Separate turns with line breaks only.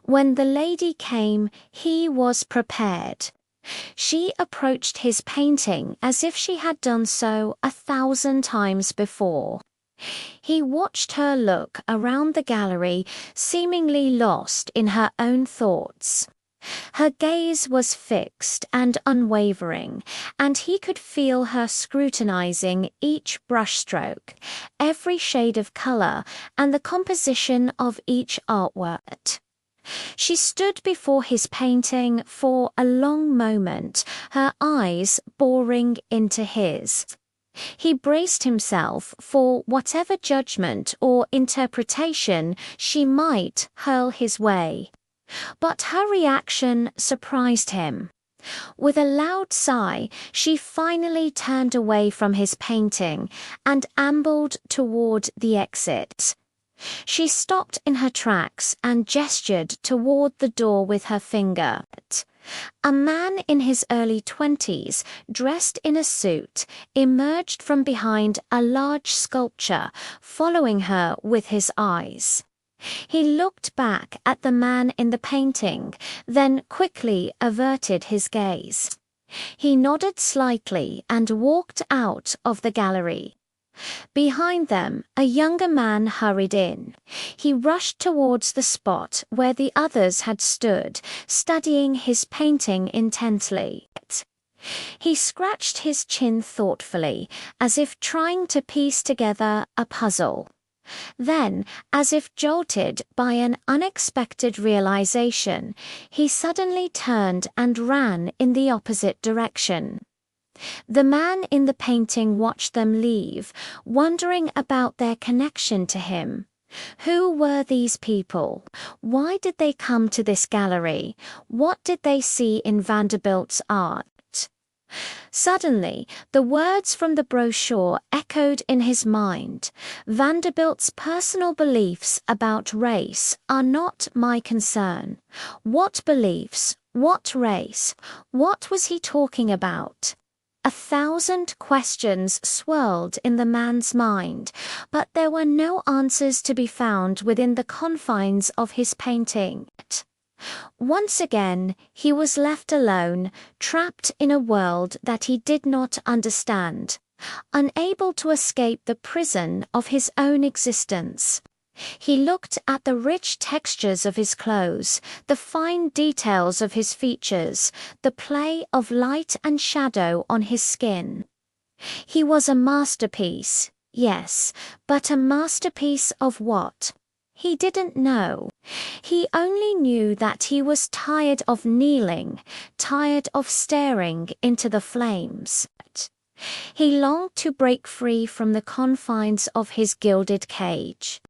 When the lady came, he was prepared. She approached his painting as if she had done so 1,000 times before. He watched her look around the gallery, seemingly lost in her own thoughts. Her gaze was fixed and unwavering, and he could feel her scrutinizing each brushstroke, every shade of color, and the composition of each artwork. She stood before his painting for a long moment, her eyes boring into his. He braced himself for whatever judgment or interpretation she might hurl his way. But her reaction surprised him. With a loud sigh, she finally turned away from his painting and ambled toward the exit. She stopped in her tracks and gestured toward the door with her finger. A man in his early 20s, dressed in a suit, emerged from behind a large sculpture, following her with his eyes. He looked back at the man in the painting, then quickly averted his gaze. He nodded slightly and walked out of the gallery. Behind them, a younger man hurried in. He rushed towards the spot where the others had stood, studying his painting intently. He scratched his chin thoughtfully, as if trying to piece together a puzzle. Then, as if jolted by an unexpected realization, he suddenly turned and ran in the opposite direction. The man in the painting watched them leave, wondering about their connection to him. Who were these people? Why did they come to this gallery? What did they see in Vanderbilt's art? Suddenly, the words from the brochure echoed in his mind. Vanderbilt's personal beliefs about race are not my concern. What beliefs? What race? What was he talking about? 1,000 questions swirled in the man's mind, but there were no answers to be found within the confines of his painting. Once again, he was left alone, trapped in a world that he did not understand, unable to escape the prison of his own existence. He looked at the rich textures of his clothes, the fine details of his features, the play of light and shadow on his skin. He was a masterpiece, yes, but a masterpiece of what? He didn't know. He only knew that he was tired of kneeling, tired of staring into the flames. He longed to break free from the confines of his gilded cage.